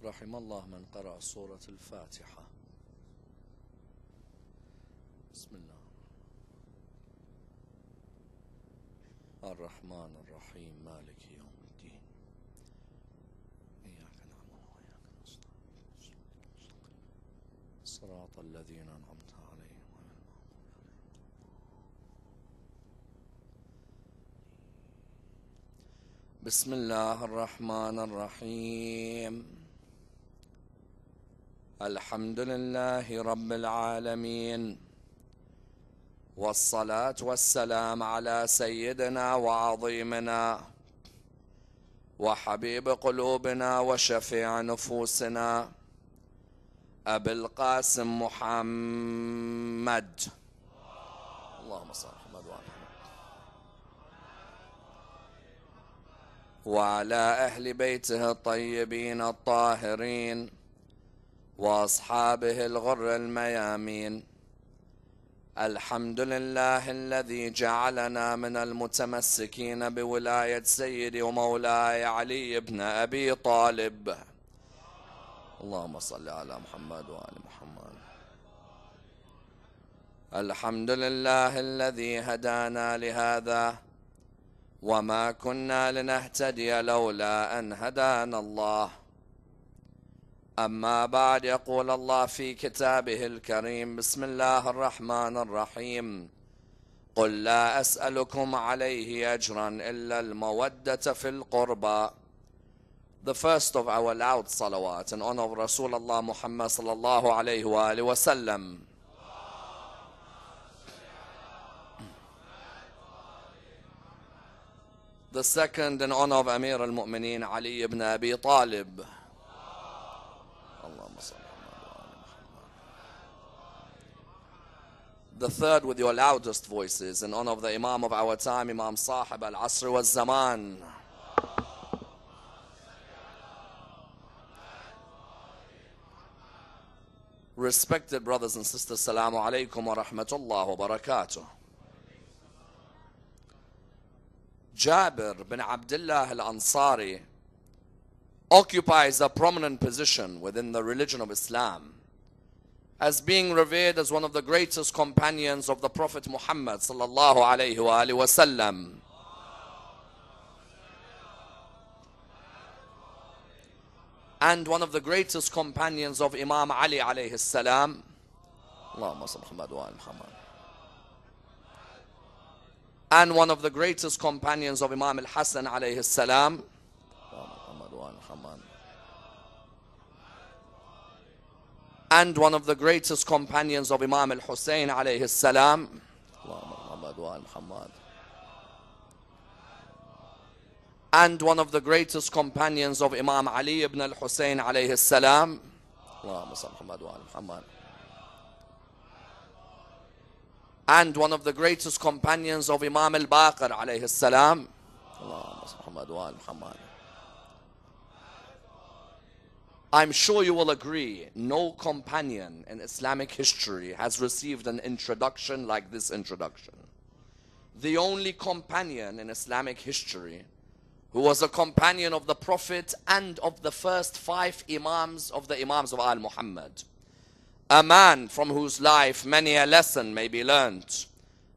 رحم الله من قرأ سورة الفاتحة. بسم الله الرحمن الرحيم مالك يوم الدين إياك نعبد وإياك نستعين صراط الذين أنعمت عليهم غير المغضوب عليهم. بسم الله الرحمن الرحيم. الحمد لله رب العالمين، والصلاة والسلام على سيدنا وعظيمنا وحبيب قلوبنا وشفيع نفوسنا أبي القاسم محمد، اللهم صل على محمد وعلى أهل بيته الطيبين الطاهرين وأصحابه الغر الميامين. الحمد لله الذي جعلنا من المتمسكين بولاية سيدي ومولاي علي بن أبي طالب، اللهم صل على محمد وآل محمد. الحمد لله الذي هدانا لهذا وما كنا لنهتدي لولا أن هدانا الله. أما بعد، يقول الله في كتابه الكريم: بسم الله الرحمن الرحيم. قل لا أسألكم عليه أجرا إلا المودة في القربى. The first of our loud salawat in honor of Rasulullah Muhammad sallallahu alayhi wa alihi wa sallam. The second in honor of Amir al-Mu'mineen Ali ibn Abi Talib. The third with your loudest voices in honor of the Imam of our time, Imam Sahib al-Asr wal-Zaman. Respected brothers and sisters, Assalamu alaikum wa rahmatullah wa barakatuh. Jabir bin Abdullah al-Ansari occupies a prominent position within the religion of Islam, as being revered as one of the greatest companions of the Prophet Muhammad sallallahu alayhi wa alihi wa sallam. And one of the greatest companions of Imam Ali alayhi salam. Allahumma salli Muhammad wa ali Muhammad. And one of the greatest companions of Imam al-Hasan alayhi salam. And one of the greatest companions of Imam al-Hussein alayhi salam. And one of the greatest companions of Imam Ali ibn al-Hussein alayhi salam. And one of the greatest companions of Imam al-Baqir alayhi salam. I'm sure you will agree, no companion in Islamic history has received an introduction like this introduction. The only companion in Islamic history who was a companion of the Prophet and of the first 5 Imams of the Imams of Al Muhammad. A man from whose life many a lesson may be learnt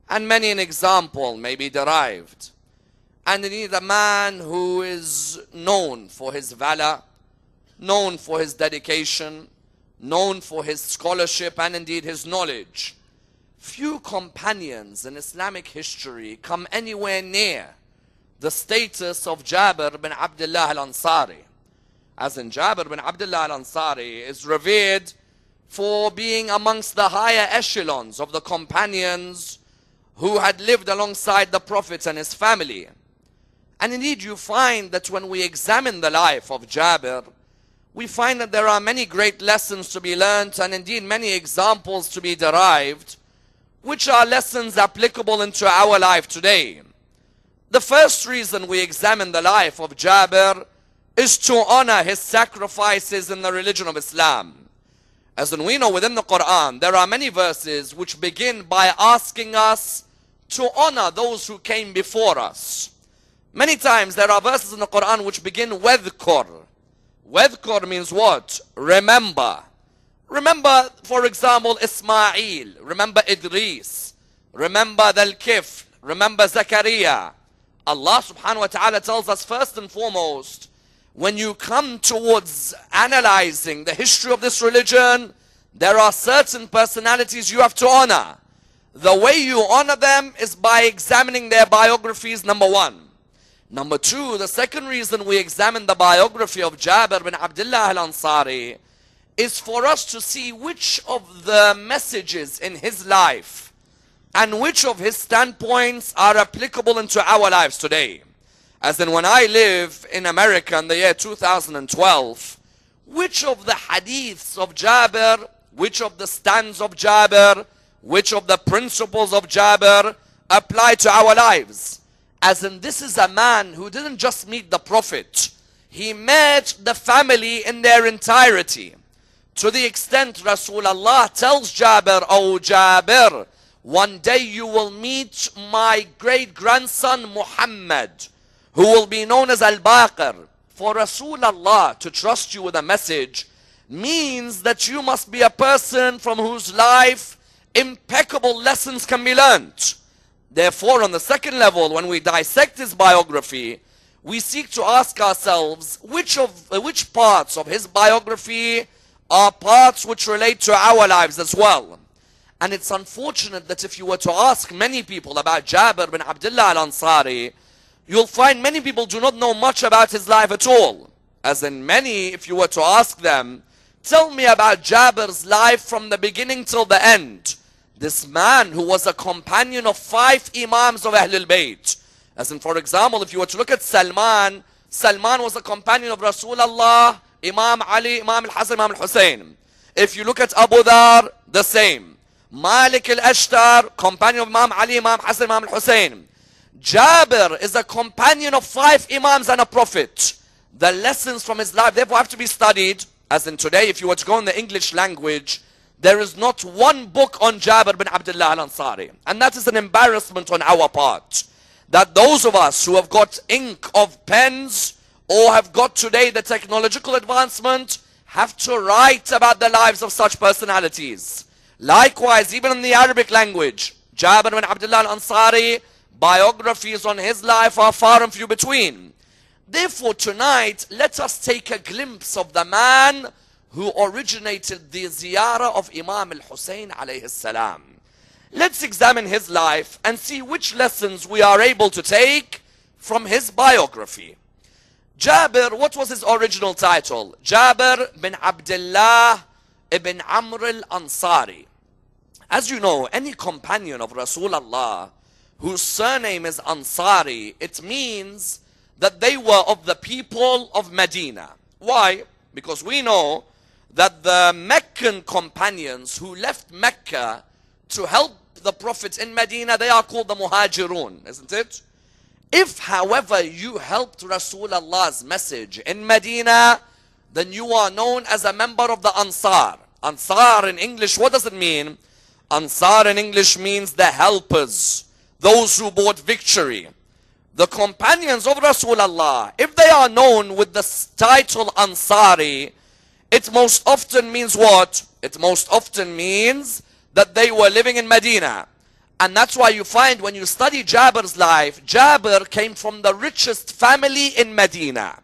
and many an example may be derived. And indeed a man who is known for his valor, known for his dedication, known for his scholarship and indeed his knowledge. Few companions in Islamic history come anywhere near the status of Jabir bin Abdullah al-Ansari. As in, Jabir bin Abdullah al-Ansari is revered for being amongst the higher echelons of the companions who had lived alongside the Prophet and his family. And indeed you find that when we examine the life of Jabir, we find that there are many great lessons to be learnt and indeed many examples to be derived, which are lessons applicable into our life today. The first reason we examine the life of Jabir is to honor his sacrifices in the religion of Islam. As we know, within the Quran, there are many verses which begin by asking us to honor those who came before us. Many times there are verses in the Quran which begin وَذْكُرْ Wadhkur means what? Remember. Remember, for example, Ismail. Remember Idris. Remember Dhal-Kifl. Remember Zakaria. Allah subhanahu wa ta'ala tells us first and foremost, when you come towards analyzing the history of this religion, there are certain personalities you have to honor. The way you honor them is by examining their biographies, number one. Number two, the second reason we examine the biography of Jabir bin Abdullah al-Ansari is for us to see which of the messages in his life and which of his standpoints are applicable into our lives today. As in, when I live in America in the year 2012, which of the hadiths of Jabir, which of the stands of Jabir, which of the principles of Jabir apply to our lives? As in, this is a man who didn't just meet the Prophet, he met the family in their entirety. To the extent Rasulullah tells Jabir, "Oh Jabir, one day you will meet my great-grandson Muhammad, who will be known as Al-Baqir." For Rasulullah to trust you with a message means that you must be a person from whose life impeccable lessons can be learnt. Therefore, on the second level, when we dissect his biography, we seek to ask ourselves which parts of his biography are parts which relate to our lives as well. And it's unfortunate that if you were to ask many people about Jabir bin Abdullah al-Ansari, you'll find many people do not know much about his life at all. As in, many, if you were to ask them, tell me about Jabir's life from the beginning till the end. This man who was a companion of 5 Imams of Ahlul Bayt. As in, for example, if you were to look at Salman, Salman was a companion of Rasulullah, Imam Ali, Imam al-Hasan, Imam al-Hussein. If you look at Abu Dhar, the same. Malik al-Ashtar, companion of Imam Ali, Imam Hassan, Imam al-Hussein. Jabir is a companion of 5 Imams and a Prophet. The lessons from his life therefore have to be studied. As in today, if you were to go in the English language, there is not one book on Jabir bin Abdullah al-Ansari. And that is an embarrassment on our part. That those of us who have got ink of pens or have got today the technological advancement have to write about the lives of such personalities. Likewise, even in the Arabic language, Jabir bin Abdullah al-Ansari, biographies on his life are far and few between. Therefore, tonight, let us take a glimpse of the man who originated the ziyarah of Imam al-Hussein alayhi salam. Let's examine his life and see which lessons we are able to take from his biography. Jabir, what was his original title? Jabir bin Abdullah ibn Amr al-Ansari. As you know, any companion of Rasulullah whose surname is Ansari, it means that they were of the people of Medina. Why? Because we know that the Meccan companions who left Mecca to help the Prophet in Medina, they are called the Muhajirun, isn't it? If, however, you helped Rasulullah's message in Medina, then you are known as a member of the Ansar. Ansar in English, what does it mean? Ansar in English means the helpers, those who brought victory. The companions of Rasulullah, if they are known with the title Ansari, it most often means what? It most often means that they were living in Medina. And that's why you find when you study Jabir's life, Jabir came from the richest family in Medina.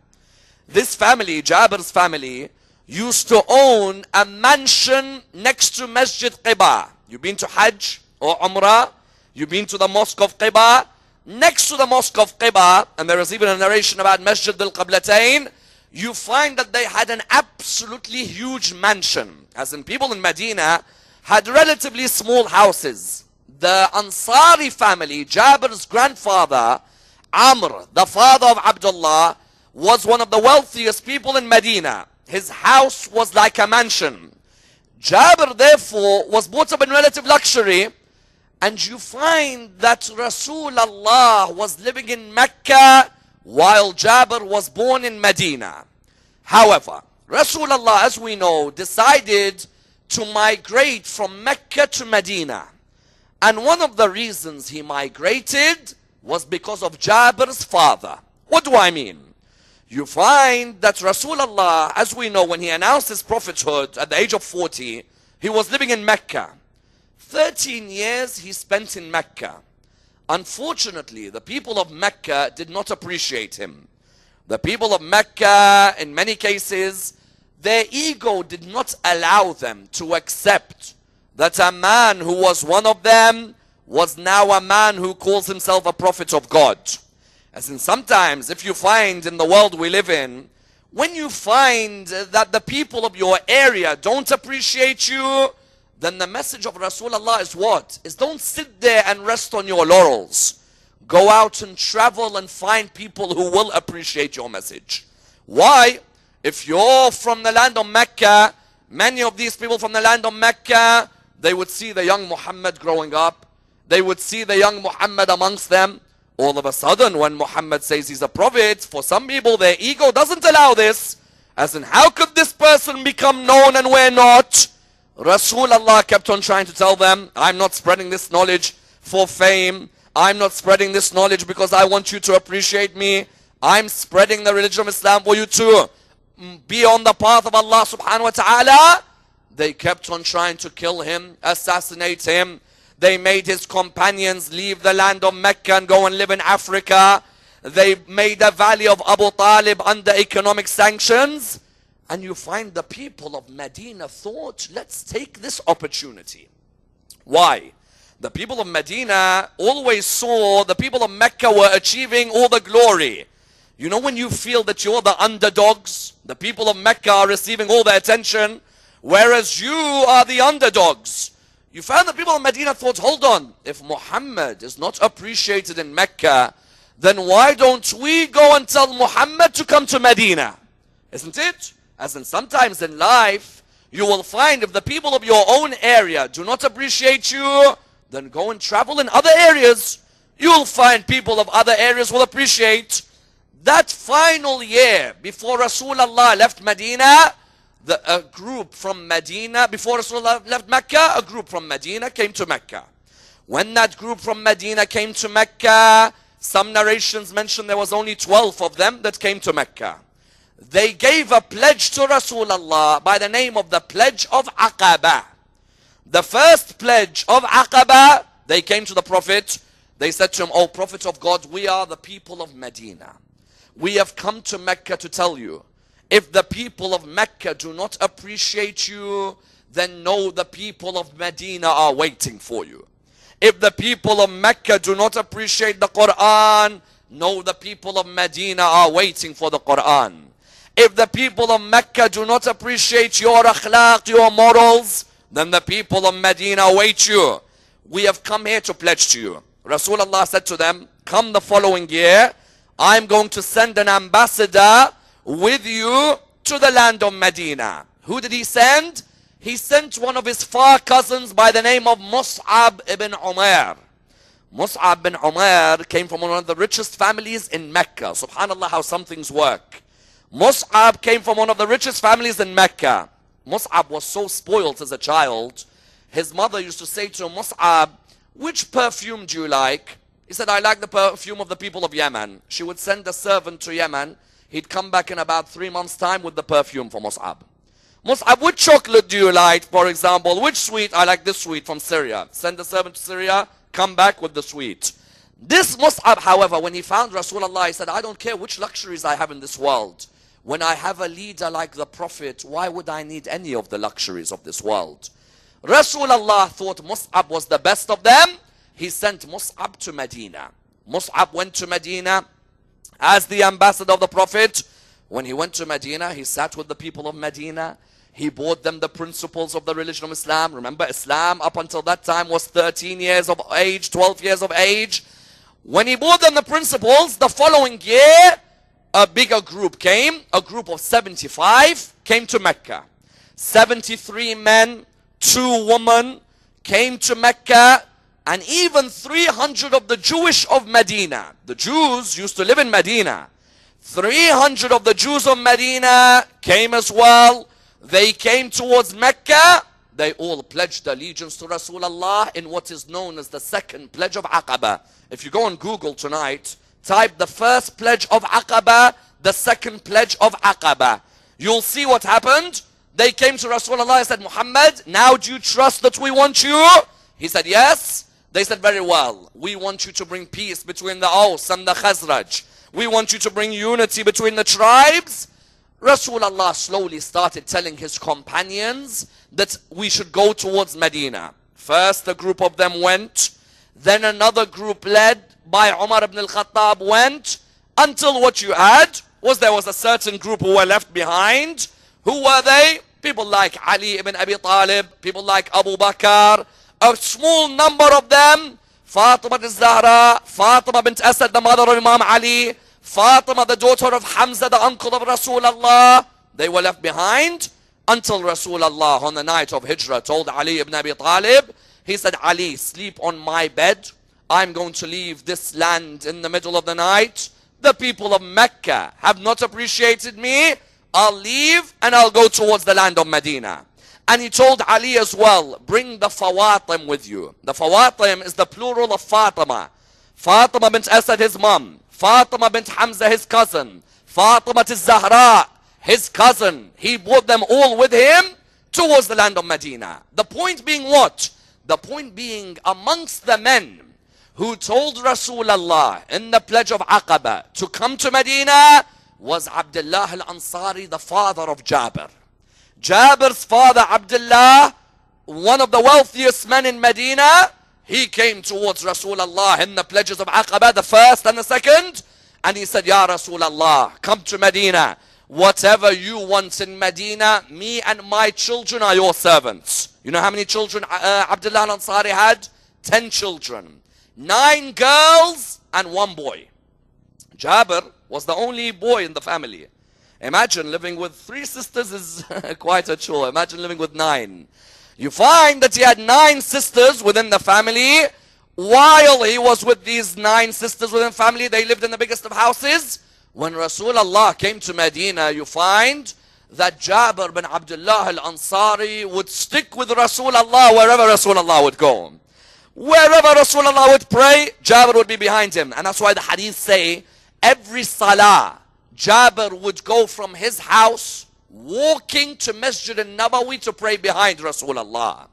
This family, Jabir's family, used to own a mansion next to Masjid Quba. You've been to Hajj or Umrah? You've been to the Mosque of Quba? Next to the Mosque of Quba, and there is even a narration about Masjid al-Qablatayn, you find that they had an absolutely huge mansion. As in, people in Medina had relatively small houses. The Ansari family, Jabir's grandfather, Amr, the father of Abdullah, was one of the wealthiest people in Medina. His house was like a mansion. Jabir, therefore, was brought up in relative luxury. And you find that Rasulullah was living in Mecca while Jabir was born in Medina. However, Rasulullah, as we know, decided to migrate from Mecca to Medina. And one of the reasons he migrated was because of Jabir's father. What do I mean? You find that Rasulullah, as we know, when he announced his prophethood at the age of 40, he was living in Mecca. 13 years he spent in Mecca. Unfortunately, the people of Mecca did not appreciate him. The people of Mecca, in many cases, their ego did not allow them to accept that a man who was one of them was now a man who calls himself a prophet of God. As in sometimes, if you find in the world we live in, when you find that the people of your area don't appreciate you, then the message of Rasulullah is what? Is don't sit there and rest on your laurels. Go out and travel and find people who will appreciate your message. Why? If you're from the land of Mecca, many of these people from the land of Mecca, they would see the young Muhammad growing up. They would see the young Muhammad amongst them. All of a sudden, when Muhammad says he's a prophet, for some people, their ego doesn't allow this. As in, how could this person become known and we're not? Rasulullah kept on trying to tell them, I'm not spreading this knowledge for fame. I'm not spreading this knowledge because I want you to appreciate me. I'm spreading the religion of Islam for you to be on the path of Allah subhanahu wa ta'ala. They kept on trying to kill him, assassinate him. They made his companions leave the land of Mecca and go and live in Africa. They made the valley of Abu Talib under economic sanctions. And you find the people of Medina thought, let's take this opportunity. Why? The people of Medina always saw the people of Mecca were achieving all the glory. You know when you feel that you're the underdogs, the people of Mecca are receiving all the attention, whereas you are the underdogs. You found the people of Medina thought, hold on, if Muhammad is not appreciated in Mecca, then why don't we go and tell Muhammad to come to Medina? Isn't it? As in sometimes in life, you will find if the people of your own area do not appreciate you, then go and travel in other areas. You'll find people of other areas will appreciate. That final year before Rasulullah left Medina, a group from Medina, before Rasulullah left Mecca, a group from Medina came to Mecca. When that group from Medina came to Mecca, some narrations mention there was only 12 of them that came to Mecca. They gave a pledge to Rasulullah by the name of the Pledge of Aqaba. The first pledge of Aqaba, they came to the Prophet. They said to him, "O Prophet of God, we are the people of Medina. We have come to Mecca to tell you, if the people of Mecca do not appreciate you, then know the people of Medina are waiting for you. If the people of Mecca do not appreciate the Quran, know the people of Medina are waiting for the Quran. If the people of Mecca do not appreciate your akhlaq, your morals, then the people of Medina await you. We have come here to pledge to you." Rasulullah said to them, "Come the following year, I'm going to send an ambassador with you to the land of Medina." Who did he send? He sent one of his far cousins by the name of Mus'ab ibn Umair. Mus'ab ibn Umair came from one of the richest families in Mecca. Subhanallah, how some things work. Mus'ab came from one of the richest families in Mecca. Mus'ab was so spoiled as a child. His mother used to say to him, "Mus'ab, which perfume do you like?" He said, "I like the perfume of the people of Yemen." She would send a servant to Yemen. He'd come back in about 3 months' time with the perfume for Mus'ab. "Mus'ab, which chocolate do you like, for example? Which sweet?" "I like this sweet from Syria." Send the servant to Syria, come back with the sweet. This Mus'ab, however, when he found Rasulullah, he said, "I don't care which luxuries I have in this world. When I have a leader like the Prophet, why would I need any of the luxuries of this world?" Rasulullah thought Mus'ab was the best of them. He sent Mus'ab to Medina. Mus'ab went to Medina as the ambassador of the Prophet. When he went to Medina, he sat with the people of Medina. He brought them the principles of the religion of Islam. Remember, Islam up until that time was 13 years of age, 12 years of age. When he brought them the principles, the following year, a bigger group came. A group of 75 came to Mecca. 73 men, 2 women came to Mecca, and even 300 of the Jewish of Medina. The Jews used to live in Medina. 300 of the Jews of Medina came as well. They came towards Mecca. They all pledged allegiance to Rasulullah in what is known as the second pledge of Aqaba. If you go on Google tonight, type the first pledge of Aqaba, the second pledge of Aqaba. You'll see what happened. They came to Rasulullah and said, Muhammad, now do you trust that we want you? He said, yes. They said, very well. We want you to bring peace between the Aws and the Khazraj. We want you to bring unity between the tribes. Rasulullah slowly started telling his companions that we should go towards Medina. First, a group of them went. Then another group led by Umar ibn al-Khattab went. Until what you had was there was a certain group who were left behind. Who were they? People like Ali ibn Abi Talib, people like Abu Bakr, a small number of them, Fatima al-Zahra, Fatima bint Asad, the mother of Imam Ali, Fatima, the daughter of Hamza, the uncle of Rasulullah. They were left behind until Rasulullah on the night of Hijrah told Ali ibn Abi Talib, he said, Ali, sleep on my bed. I'm going to leave this land in the middle of the night. The people of Mecca have not appreciated me. I'll leave and I'll go towards the land of Medina. And he told Ali as well, bring the Fawatim with you. The Fawatim is the plural of Fatima. Fatima bint Asad, his mom. Fatima bint Hamza, his cousin. Fatima al-Zahra, his cousin. He brought them all with him towards the land of Medina. The point being what? The point being amongst the men who told Rasulullah in the pledge of Aqaba to come to Medina was Abdullah al-Ansari, the father of Jabir. Jabir's father, Abdullah, one of the wealthiest men in Medina, he came towards Rasulullah in the pledges of Aqaba, the first and the second, and he said, Ya Rasulullah, come to Medina. Whatever you want in Medina, me and my children are your servants. You know how many children Abdullah al-Ansari had? 10 children. 9 girls and 1 boy. Jabir was the only boy in the family. Imagine living with 3 sisters is quite a chore. Imagine living with 9. You find that he had 9 sisters within the family. While he was with these 9 sisters within the family, they lived in the biggest of houses. When Rasulullah came to Medina, you find that Jabir bin Abdullah al-Ansari would stick with Rasulullah wherever Rasulullah would go. Wherever Rasulullah would pray, Jabir would be behind him. And that's why the hadith say, every salah, Jabir would go from his house, walking to Masjid al-Nabawi to pray behind Rasulullah.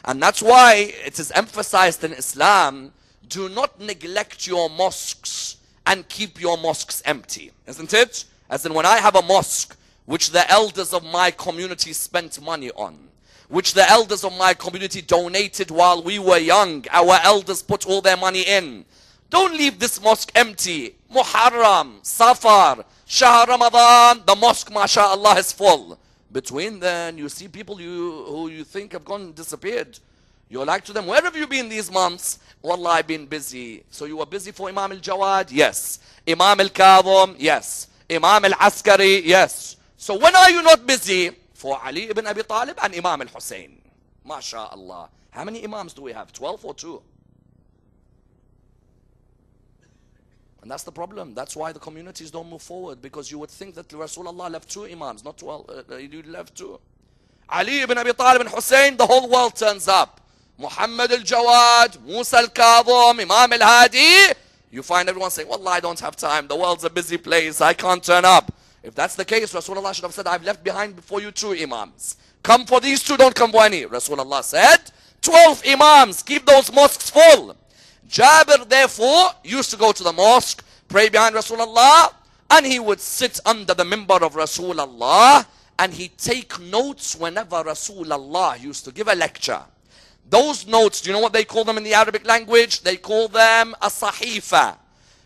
And that's why it is emphasized in Islam, do not neglect your mosques and keep your mosques empty. Isn't it? As in when I have a mosque, which the elders of my community spent money on, which the elders of my community donated while we were young, our elders put all their money in. Don't leave this mosque empty. Muharram, Safar, Shahr Ramadan, the mosque, mashallah, is full. Between then, you see people who you think have gone disappeared. You're like to them, where have you been these months? Wallah, I've been busy. So you were busy for Imam al-Jawad? Yes. Imam al-Kadhim? Yes. Imam al-Askari? Yes. So when are you not busy? For Ali ibn Abi Talib and Imam al-Hussein. MashaAllah. How many Imams do we have? 12 or 2? And that's the problem. That's why the communities don't move forward. Because you would think that Rasulullah left 2 Imams, not 12. You left 2. Ali ibn Abi Talib and Hussein, the whole world turns up. Muhammad al-Jawad, Musa al-Kadhim, Imam al-Hadi. You find everyone saying, Wallah, I don't have time. The world's a busy place. I can't turn up. If that's the case, Rasulullah should have said, I've left behind before you 2 Imams. Come for these 2, don't come for any. Rasulullah said, 12 Imams, keep those mosques full. Jabir, therefore, used to go to the mosque, pray behind Rasulullah, and he would sit under the minbar of Rasulullah, and he'd take notes whenever Rasulullah used to give a lecture. Those notes, do you know what they call them in the Arabic language? They call them a sahifa.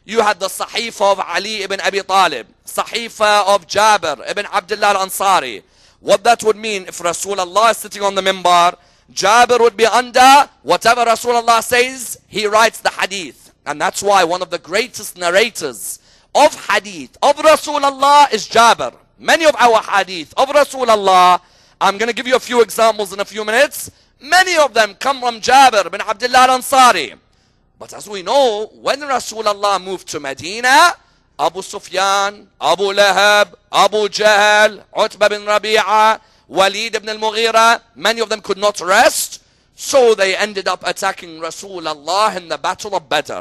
You had the sahifa of Ali ibn Abi Talib, sahifa of Jabir ibn Abdullah al-Ansari. What that would mean, if Rasulullah is sitting on the minbar, Jabir would be under whatever Rasulullah says, he writes the hadith. And that's why one of the greatest narrators of hadith of Rasulullah is Jabir. Many of our hadith of Rasulullah, I'm going to give you a few examples in a few minutes. Many of them come from Jabir bin Abdullah al-Ansari. But as we know, when Rasulullah moved to Medina, Abu Sufyan, Abu Lahab, Abu Jahl, Utbah bin Rabi'ah, Walid ibn al-Mughira, many of them could not rest. So they ended up attacking Rasulullah in the Battle of Badr.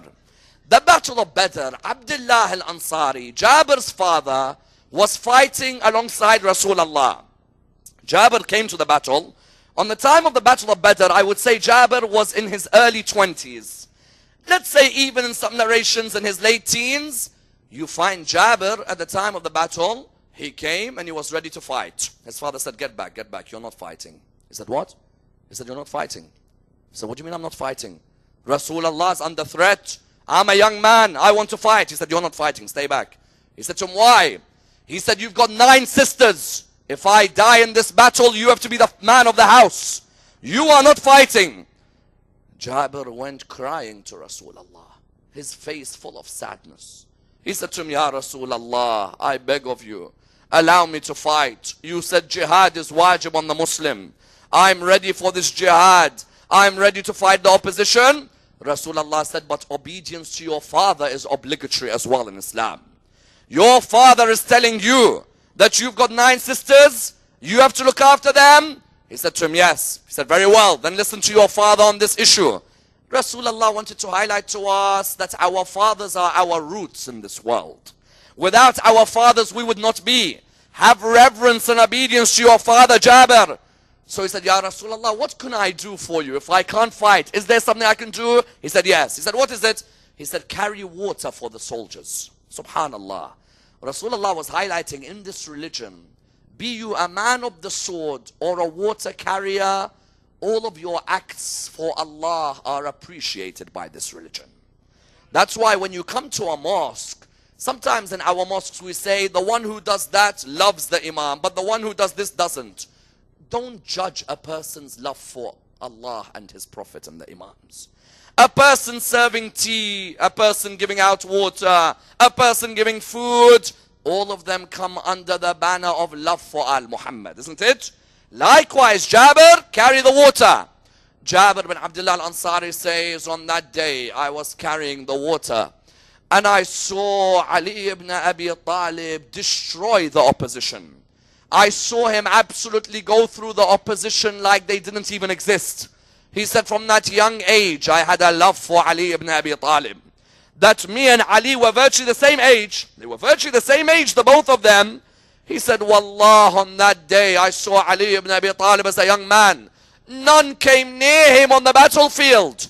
The Battle of Badr, Abdullah al-Ansari, Jabir's father, was fighting alongside Rasulullah. Jabir came to the battle. On the time of the Battle of Badr, I would say Jabir was in his early 20s. Let's say even in some narrations in his late teens. You find Jabir at the time of the battle, he came and he was ready to fight. His father said, get back, you're not fighting. He said, what? He said, you're not fighting. He said, what do you mean I'm not fighting? Rasulullah is under threat. I'm a young man, I want to fight. He said, you're not fighting, stay back. He said to him, why? He said, you've got 9 sisters. If I die in this battle, you have to be the man of the house. You are not fighting. Jabir went crying to Rasulullah, his face full of sadness. He said to him, Ya Rasulullah, I beg of you, allow me to fight. You said jihad is wajib on the Muslim. I'm ready for this jihad. I'm ready to fight the opposition. Rasulullah said, but obedience to your father is obligatory as well in Islam. Your father is telling you that you've got 9 sisters, you have to look after them. He said to him, yes. He said, very well, then listen to your father on this issue. Rasulullah wanted to highlight to us that our fathers are our roots in this world. Without our fathers, we would not be. Have reverence and obedience to your father, Jabir. So he said, Ya Rasulullah, what can I do for you if I can't fight? Is there something I can do? He said, yes. He said, what is it? He said, carry water for the soldiers. Subhanallah. Rasulullah was highlighting in this religion, be you a man of the sword or a water carrier, all of your acts for Allah are appreciated by this religion. That's why when you come to a mosque, sometimes in our mosques we say, the one who does that loves the imam, but the one who does this doesn't. Don't judge a person's love for Allah and His Prophet and the imams. A person serving tea, a person giving out water, a person giving food, all of them come under the banner of love for Al-Muhammad, isn't it? Likewise, Jabir, carry the water. Jabir bin Abdullah al-Ansari says, on that day I was carrying the water and I saw Ali ibn Abi Talib destroy the opposition. I saw him absolutely go through the opposition like they didn't even exist. He said, from that young age, I had a love for Ali ibn Abi Talib. That me and Ali were virtually the same age. They were virtually the same age, the both of them. He said, Wallah, on that day, I saw Ali ibn Abi Talib as a young man. None came near him on the battlefield.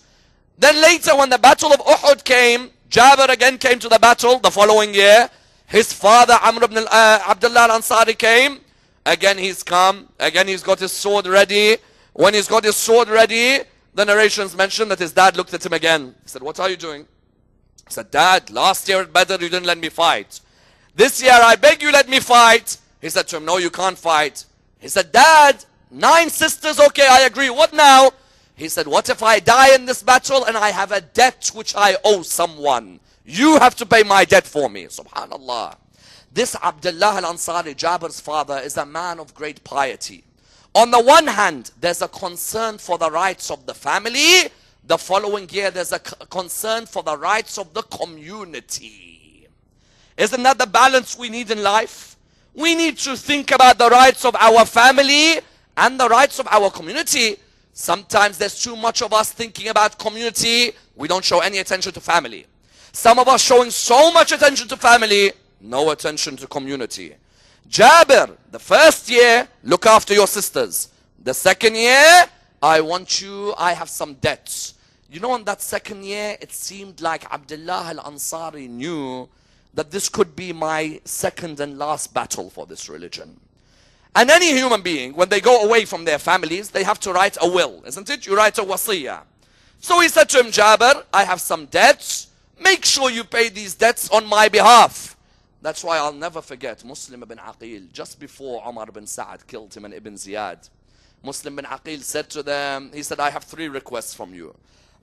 Then later, when the battle of Uhud came, Jabir again came to the battle the following year. His father, Amr ibn Abdullah al-Ansari came. Again, he's come. Again, he's got his sword ready. When he's got his sword ready, the narrations mention that his dad looked at him again. He said, what are you doing? He said, Dad, last year at Badr, you didn't let me fight. This year, I beg you, let me fight. He said to him, no, you can't fight. He said, Dad, 9 sisters, okay, I agree. What now? He said, what if I die in this battle and I have a debt which I owe someone? You have to pay my debt for me. Subhanallah. This Abdullah al-Ansari, Jabir's father, is a man of great piety. On the one hand, there's a concern for the rights of the family. The following year, there's a concern for the rights of the community. Isn't that the balance we need in life? We need to think about the rights of our family and the rights of our community. Sometimes there's too much of us thinking about community. We don't show any attention to family. Some of us showing so much attention to family, no attention to community. Jabir, the first year, look after your sisters. The second year, I have some debts. You know, in that second year, it seemed like Abdullah al-Ansari knew that this could be my second and last battle for this religion. And any human being, when they go away from their families, they have to write a will, isn't it? You write a wasiyah. So he said to him, Jabir, I have some debts. Make sure you pay these debts on my behalf. That's why I'll never forget Muslim ibn Aqil, just before Umar ibn Sa'ad killed him and Ibn Ziyad. Muslim ibn Aqil said to them, he said, I have 3 requests from you.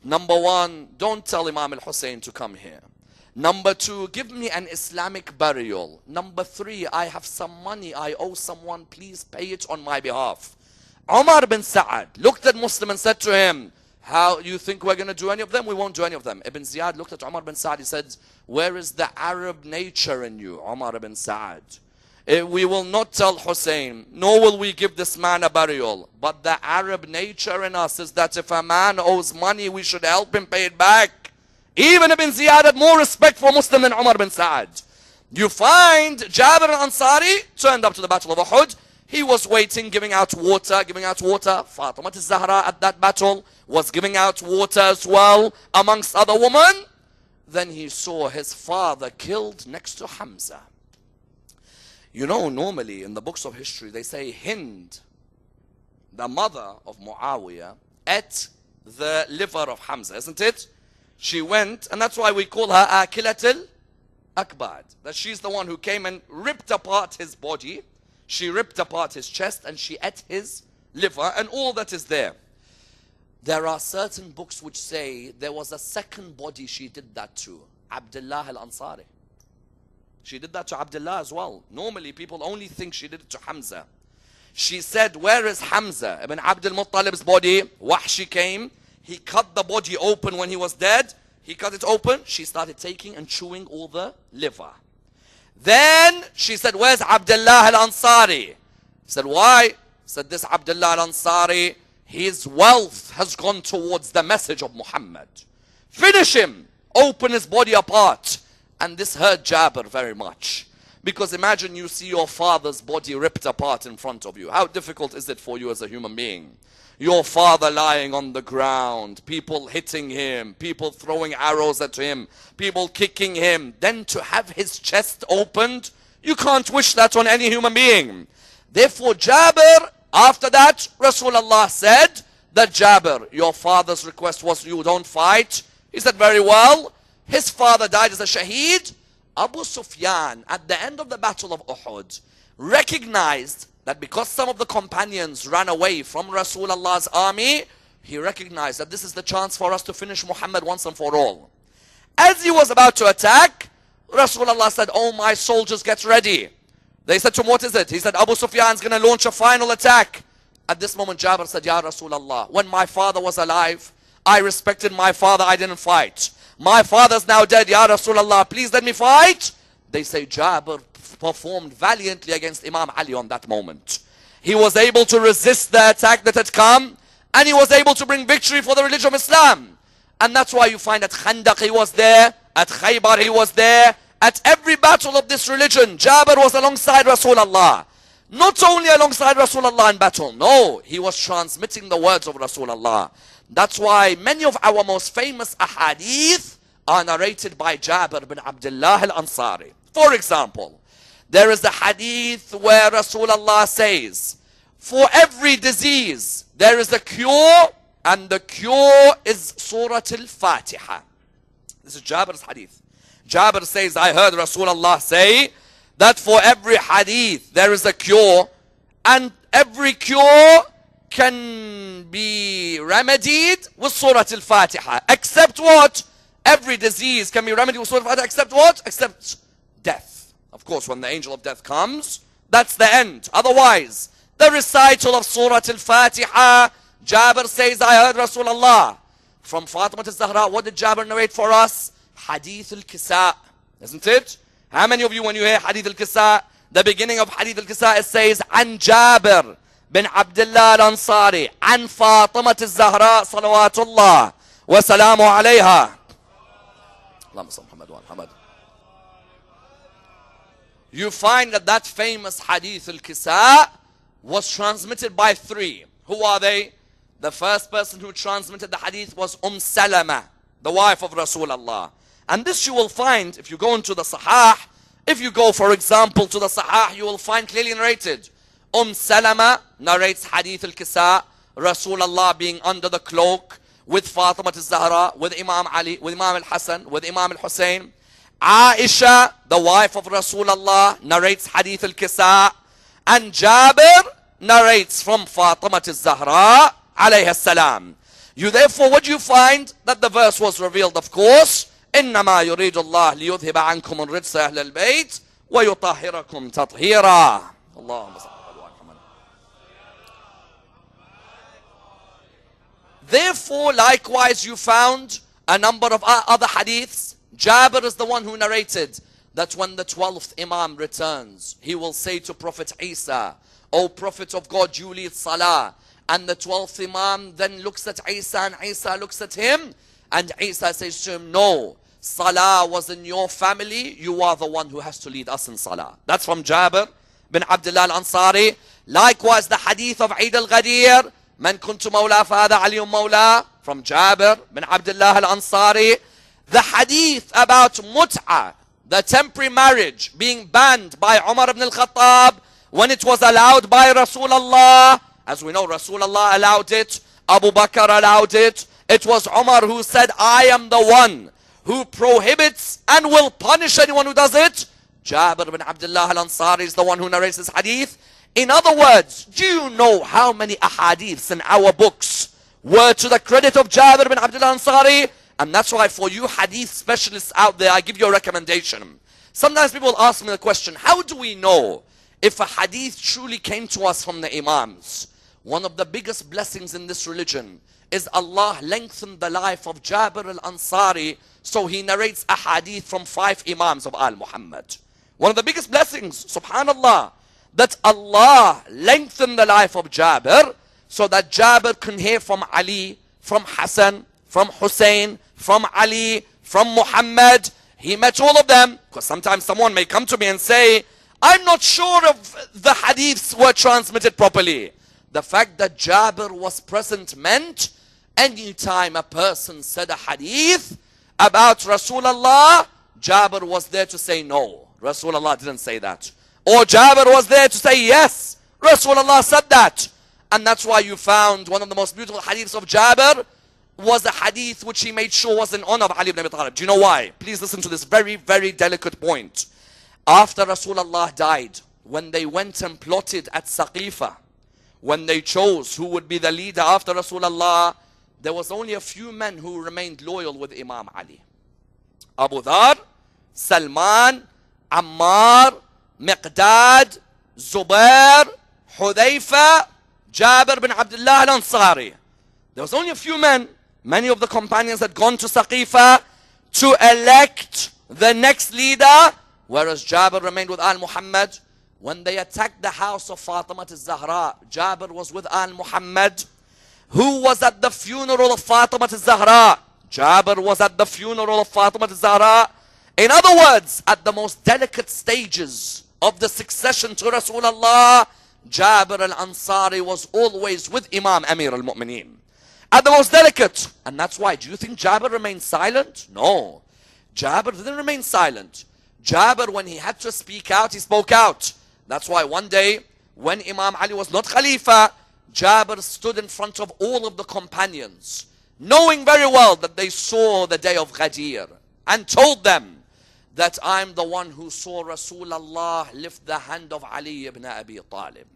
Number 1, don't tell Imam al-Hussein to come here. Number 2, give me an Islamic burial. Number 3, I have some money I owe someone, please pay it on my behalf. Umar ibn Sa'ad looked at Muslim and said to him, how you think we're going to do any of them? We won't do any of them. Ibn Ziyad looked at Umar ibn Sa'ad, he said, where is the Arab nature in you, Umar ibn Sa'ad? We will not tell Hussein, nor will we give this man a burial. But the Arab nature in us is that if a man owes money, we should help him pay it back. Even Ibn Ziyad had more respect for Muslim than Umar ibn Sa'ad. You find Jabir al-Ansari turned up to the Battle of Uhud. He was waiting, giving out water. Fatima al-Zahra at that battle was giving out water as well, amongst other women. Then he saw his father killed next to Hamza. You know, normally in the books of history, they say Hind, the mother of Muawiyah, ate the liver of Hamza, isn't it? She went, and that's why we call her Akilatul Akbad. That she's the one who came and ripped apart his body. She ripped apart his chest and she ate his liver and all that is there. There are certain books which say there was a second body she did that to, Abdullah al-Ansari. She did that to Abdullah as well. Normally people only think she did it to Hamza. She said, where is Hamza ibn Abdul Muttalib's body? Wahshi came, he cut the body open when he was dead. He cut it open, she started taking and chewing all the liver. Then she said, where's Abdullah al-Ansari? He said, why? He said, this Abdullah al-Ansari, his wealth has gone towards the message of Muhammad. Finish him, open his body apart. And this hurt Jabir very much. Because imagine you see your father's body ripped apart in front of you. How difficult is it for you as a human being? Your father lying on the ground, people hitting him, people throwing arrows at him, people kicking him. Then to have his chest opened, you can't wish that on any human being. Therefore Jabir, after that, Rasulullah said that Jabir, your father's request was you don't fight. He said, very well. His father died as a shaheed. Abu Sufyan, at the end of the Battle of Uhud, recognized that because some of the companions ran away from Rasulullah's army, he recognized that this is the chance for us to finish Muhammad once and for all. As he was about to attack, Rasulullah said, oh my soldiers, get ready. They said to him, what is it? He said, Abu Sufyan's going to launch a final attack. At this moment, Jabir said, Ya Rasulullah, when my father was alive, I respected my father, I didn't fight. My father's now dead, Ya Rasulullah, please let me fight. They say Jabir performed valiantly against Imam Ali on that moment. He was able to resist the attack that had come, and he was able to bring victory for the religion of Islam. And that's why you find at Khandaq he was there, at Khaybar he was there, at every battle of this religion, Jabir was alongside Rasulullah. Not only alongside Rasulullah in battle, no, he was transmitting the words of Rasulullah. That's why many of our most famous ahadith are narrated by Jabir bin Abdullah al-Ansari. For example, there is a hadith where Rasulullah says, for every disease, there is a cure, and the cure is Surah Al-Fatiha. This is Jabir's hadith. Jabir says, I heard Rasulullah say that for every hadith, there is a cure, and every cure can be remedied with Surah Al-Fatiha. Except what? Every disease can be remedied with Surah Al-Fatiha, except what? Except death. Of course, when the angel of death comes, that's the end. Otherwise, the recital of Surah Al-Fatiha, Jabir says, I heard Rasulullah. From Fatima al-Zahra, what did Jabir narrate for us? Hadith al-Kisa. Isn't it? How many of you, when you hear Hadith al-Kisa, the beginning of Hadith al-Kisa, it says, An Jabir bin Abdullah al-Ansari, An Fatima al-Zahra, salawatullah, wa salamu alayha. Allahumma salli Muhammad wa Muhammad. You find that that famous Hadith al-Kisa was transmitted by three. Who are they? The first person who transmitted the hadith was Salama, the wife of Rasulullah. And this you will find if you go into the Sahih. If you go, for example, to the Sahih, you will find clearly narrated. Salama narrates Hadith al-Kisa, Rasulullah being under the cloak with Fatima al-Zahra, with Imam Ali, with Imam al-Hasan, with Imam al-Hussein. Aisha, the wife of Rasulullah, narrates Hadith al-Kisa. And Jabir narrates from Fatima al-Zahra, alayha salam. You therefore, what you find? That the verse was revealed, of course. إنما يريد الله ليذهب عنكم الرجس أهل البيت ويطهركم تطهيرا. اللهم صل على محمد. Therefore, likewise, you found a number of other hadiths. Jabir is the one who narrated that when the 12th Imam returns, he will say to Prophet Isa, O Prophet of God, you lead Salah. And the 12th Imam then looks at Isa, and Isa looks at him, and Isa says to him, no, Salah was in your family, you are the one who has to lead us in Salah. That's from Jabir bin Abdullah al-Ansari. Likewise, the hadith of Eid al-Ghadir, Man kuntu mawla fahada aliyun mawla, from Jabir bin Abdullah al-Ansari. The hadith about mut'ah, the temporary marriage, being banned by Umar ibn al-Khattab when it was allowed by Rasulullah. As we know, Rasulullah allowed it, Abu Bakr allowed it. It was Umar who said, I am the one who prohibits and will punish anyone who does it. Jabir bin Abdullah al-Ansari is the one who narrates this hadith. In other words, do you know how many ahadiths in our books were to the credit of Jabir bin Abdullah al-Ansari? And that's why for you hadith specialists out there, I give you a recommendation. Sometimes people ask me the question, how do we know if a hadith truly came to us from the Imams? One of the biggest blessings in this religion is Allah lengthened the life of Jabir al-Ansari, so he narrates a hadith from 5 Imams of Al-Muhammad. One of the biggest blessings, subhanallah, that Allah lengthened the life of Jabir, so that Jabir can hear from Ali, from Hassan, from Hussein, from Ali, from Muhammad. He met all of them, because sometimes someone may come to me and say, I'm not sure if the hadiths were transmitted properly. The fact that Jabir was present meant anytime a person said a hadith about Rasulullah, Jabir was there to say no. Rasulullah didn't say that. Or Jabir was there to say yes. Rasulullah said that. And that's why you found one of the most beautiful hadiths of Jabir was a hadith which he made sure was in honor of Ali ibn Abi Talib. Do you know why? Please listen to this very, very delicate point. After Rasulullah died, when they went and plotted at Saqifa, when they chose who would be the leader after Rasulullah, there was only a few men who remained loyal with Imam Ali. Abu Dhar, Salman, Ammar, Miqdad, Zubair, Hudayfa, Jabir bin Abdullah al-Ansari. There was only a few men. Many of the companions had gone to Saqifa to elect the next leader, whereas Jabir remained with Al-Muhammad. When they attacked the house of Fatima al-Zahra, Jabir was with Al-Muhammad. Who was at the funeral of Fatima al-Zahra? Jabir was at the funeral of Fatima al-Zahra. In other words, at the most delicate stages of the succession to Rasulullah, Jabir al-Ansari was always with Imam Amir al-Mu'mineen. At the most delicate. And that's why, do you think Jabir remained silent? No. Jabir didn't remain silent. Jabir, when he had to speak out, he spoke out. That's why one day, when Imam Ali was not Khalifa, Jabir stood in front of all of the companions, knowing very well that they saw the day of Ghadir, and told them that I'm the one who saw Rasulullah lift the hand of Ali ibn Abi Talib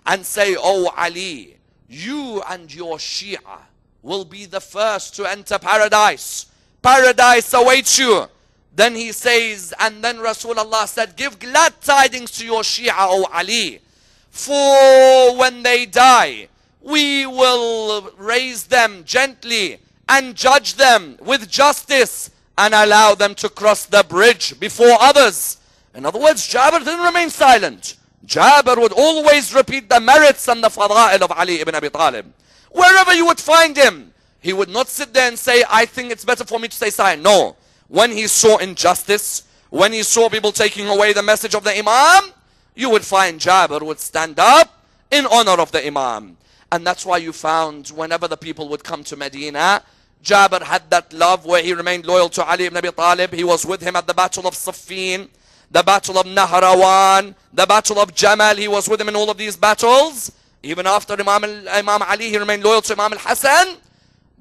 and say, oh Ali, you and your Shia will be the first to enter paradise. Paradise awaits you. Then he says, and then Rasulullah said, give glad tidings to your Shia, O Ali. For when they die, we will raise them gently and judge them with justice and allow them to cross the bridge before others. In other words, Jabir didn't remain silent. Jabir would always repeat the merits and the fada'il of Ali ibn Abi Talib. Wherever you would find him, he would not sit there and say, I think it's better for me to stay silent. No. When he saw injustice, when he saw people taking away the message of the Imam, you would find Jabir would stand up in honor of the Imam. And that's why you found whenever the people would come to Medina, Jabir had that love where he remained loyal to Ali ibn Abi Talib. He was with him at the Battle of Siffin, the Battle of Nahrawan, the Battle of Jamal. He was with him in all of these battles. Even after Imam Ali, he remained loyal to Imam al-Hassan.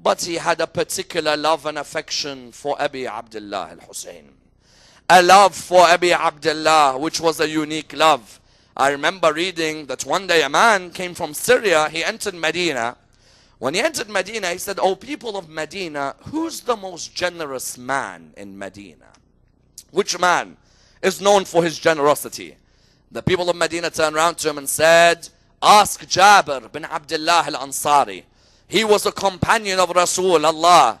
But he had a particular love and affection for Abi Abdullah al-Hussein. A love for Abi Abdullah, which was a unique love. I remember reading that one day a man came from Syria. He entered Medina. When he entered Medina, he said, oh people of Medina, who's the most generous man in Medina? Which man is known for his generosity? The people of Medina turned around to him and said, ask Jabir bin Abdullah al-Ansari. He was a companion of Rasulullah.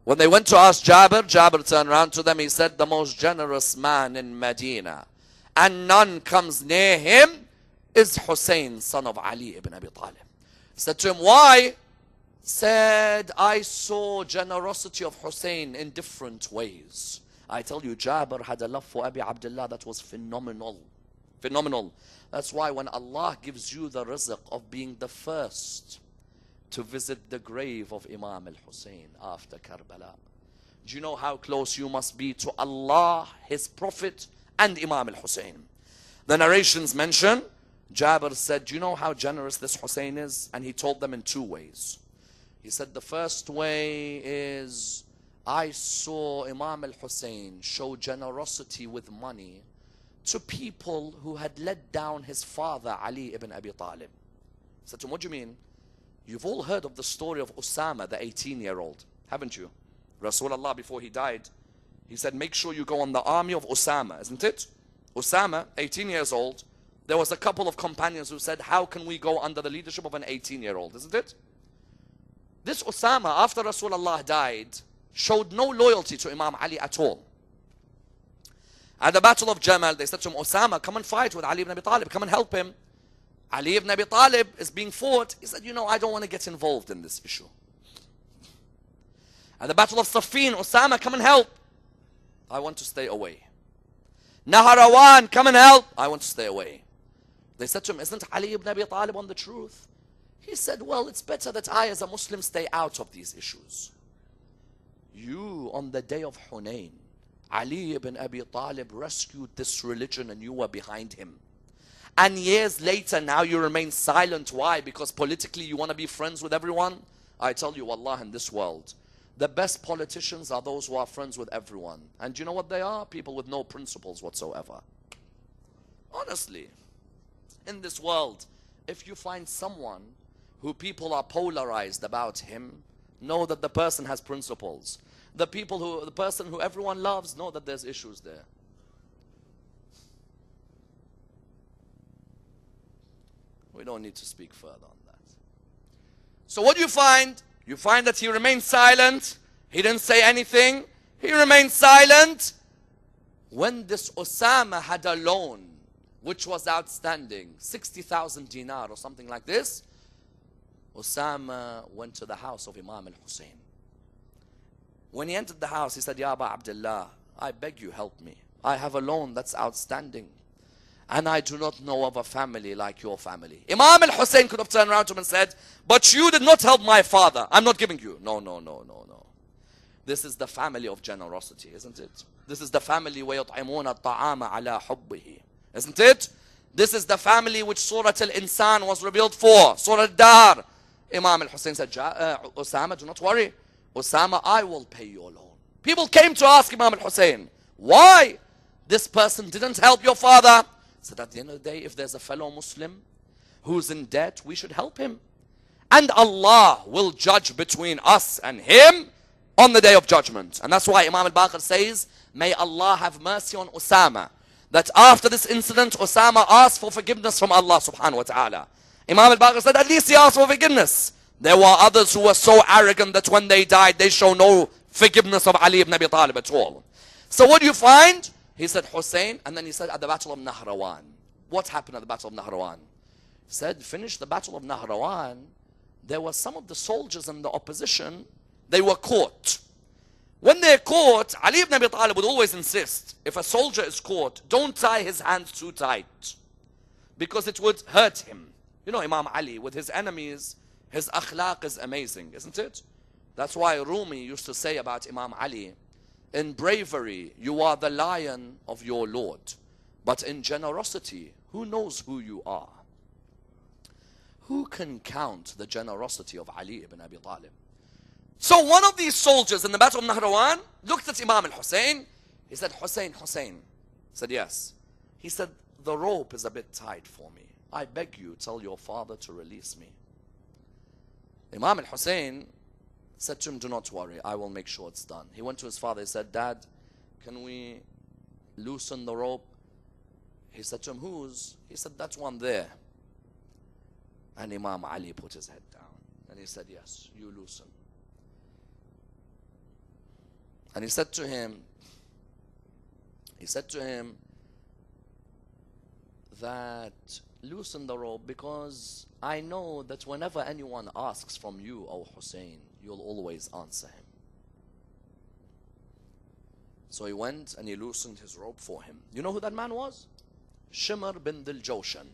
When they went to ask Jabir, Jabir turned around to them. He said, the most generous man in Medina, and none comes near him, is Hussein, son of Ali ibn Abi Talib. He said to him, why? said, I saw generosity of Hussein in different ways. I tell you, Jabir had a love for Abi Abdullah that was phenomenal. Phenomenal. That's why when Allah gives you the rizq of being the first to visit the grave of Imam al-Hussein after Karbala, do you know how close you must be to Allah, His Prophet, and Imam al-Hussein? The narrations mention, Jabir said, do you know how generous this Hussein is? And he told them in two ways. He said the first way is, I saw Imam al-Hussein show generosity with money to people who had let down his father Ali ibn Abi Talib. I said to him, what do you mean? You've all heard of the story of Osama, the 18-year-old, haven't you? Rasulullah, before he died, he said, make sure you go on the army of Osama, isn't it? Osama, 18 years old, there was a couple of companions who said, how can we go under the leadership of an 18-year-old, isn't it? This Osama, after Rasulullah died, showed no loyalty to Imam Ali at all. At the Battle of Jamal, they said to him, Osama, come and fight with Ali ibn Abi Talib, come and help him. Ali ibn Abi Talib is being fought. He said, you know, I don't want to get involved in this issue. At the Battle of Siffin, Osama, come and help. I want to stay away. Naharawan, come and help. I want to stay away. They said to him, isn't Ali ibn Abi Talib on the truth? He said, well, it's better that I as a Muslim stay out of these issues. You, on the day of Hunayn, Ali ibn Abi Talib rescued this religion and you were behind him. And years later, now you remain silent. Why? Because politically you want to be friends with everyone? I tell you, Allah, in this world, the best politicians are those who are friends with everyone. And do you know what they are? People with no principles whatsoever. Honestly, in this world, if you find someone who people are polarized about him, know that the person has principles. The person who everyone loves, know that there's issues there. We don't need to speak further on that. So what do you find? You find that he remained silent. He didn't say anything. He remained silent. When this Osama had a loan, which was outstanding, 60,000 dinar or something like this, Osama went to the house of Imam al-Hussein. When he entered the house, he said, Ya Aba Abdullah, I beg you, help me. I have a loan that's outstanding. And I do not know of a family like your family. Imam al-Hussein could have turned around to him and said, but you did not help my father. I'm not giving you. No, no, no, no, no. This is the family of generosity, isn't it? This is the family وَيُطْعِمُونَ الطَّعَامَ عَلَى حُبِّهِ. Isn't it? This is the family which Surah Al-Insan was revealed for. Surah Al-Dar. Imam al-Hussein said, Osama, do not worry. Osama, I will pay your loan. People came to ask Imam al-Hussein, why? This person didn't help your father. He said, at the end of the day, if there's a fellow Muslim who's in debt, we should help him. And Allah will judge between us and him on the day of judgment. And that's why Imam al-Baqir says, may Allah have mercy on Osama. That after this incident, Osama asked for forgiveness from Allah subhanahu wa ta'ala. Imam al-Baqir said, at least he asked for forgiveness. There were others who were so arrogant that when they died, they show no forgiveness of Ali ibn Abi Talib at all. So what do you find? He said Hussein, and then he said at the Battle of Nahrawan. What happened at the Battle of Nahrawan? He said, finished the Battle of Nahrawan, there were some of the soldiers in the opposition, they were caught. When they're caught, Ali ibn Abi Talib would always insist, if a soldier is caught, don't tie his hands too tight, because it would hurt him. You know, Imam Ali, with his enemies, his akhlaq is amazing, isn't it? That's why Rumi used to say about Imam Ali, in bravery, you are the lion of your Lord. But in generosity, who knows who you are? Who can count the generosity of Ali ibn Abi Talib? So one of these soldiers in the Battle of Nahrawan looked at Imam al-Hussein. He said, Hussein, Hussein. He said, yes. He said, the rope is a bit tight for me. I beg you, tell your father to release me. Imam al-Hussein said to him, do not worry, I will make sure it's done. He went to his father, he said, Dad, can we loosen the rope? He said to him, whose? He said, that one there. And Imam Ali put his head down. And he said, yes, you loosen. And he said to him that loosen the rope, because I know that whenever anyone asks from you, O Hussein, you'll always answer him. So he went and he loosened his rope for him. You know who that man was? Shimr bin Dhil Jawshan.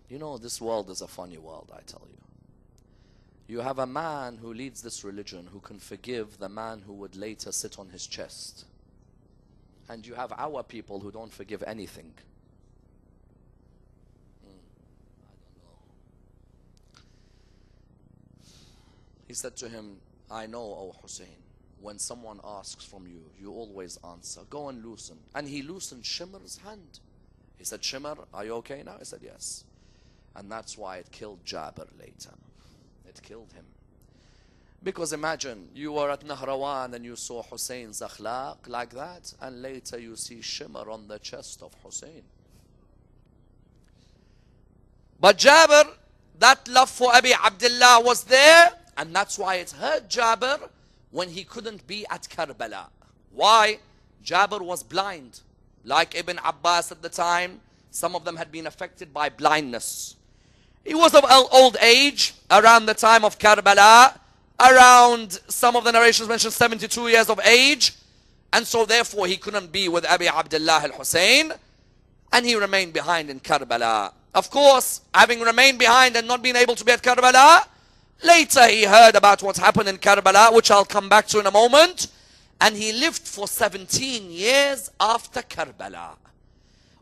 You know, this world is a funny world, I tell you. You have a man who leads this religion who can forgive the man who would later sit on his chest. And you have our people who don't forgive anything. I don't know. He said to him, I know, O Hussein, when someone asks from you, you always answer. Go and loosen. And he loosened Shimr's hand. He said, Shimr, are you okay now? He said, yes. And that's why it killed Jabir later. It killed him. Because imagine, you were at Nahrawan and you saw Hussein's akhlaq like that, and later you see Shimr on the chest of Hussein. But Jabir, that love for Abi Abdullah was there, and that's why it hurt Jabir when he couldn't be at Karbala. Why? Jabir was blind. Like Ibn Abbas at the time, some of them had been affected by blindness. He was of old age around the time of Karbala, around, some of the narrations mention 72 years of age, and so therefore he couldn't be with Abi Abdullah al-Hussein, and he remained behind in Karbala. Of course, having remained behind and not being able to be at Karbala, later he heard about what happened in Karbala, which I'll come back to in a moment, and he lived for 17 years after Karbala.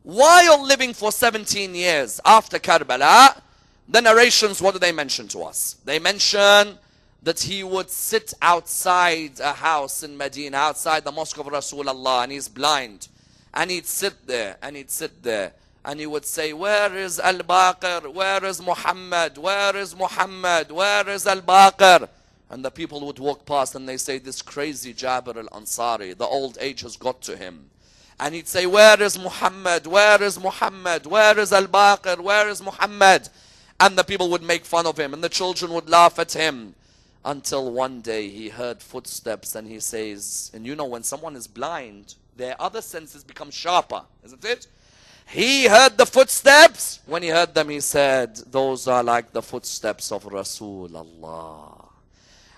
While living for 17 years after Karbala, the narrations, what do they mention to us? They mention that he would sit outside a house in Medina, outside the mosque of Rasulullah, and he's blind. And he'd sit there, and he'd sit there, and he would say, where is Al-Baqir? Where is Muhammad? Where is Muhammad? Where is Al-Baqir? And the people would walk past and they say, this crazy Jabir al-Ansari, the old age has got to him. And he'd say, where is Muhammad? Where is Muhammad? Where is Al-Baqir? Where is Muhammad? And the people would make fun of him, and the children would laugh at him. Until one day he heard footsteps, and he says, and you know, when someone is blind, their other senses become sharper, isn't it? He heard the footsteps. When he heard them, he said, those are like the footsteps of Rasulullah.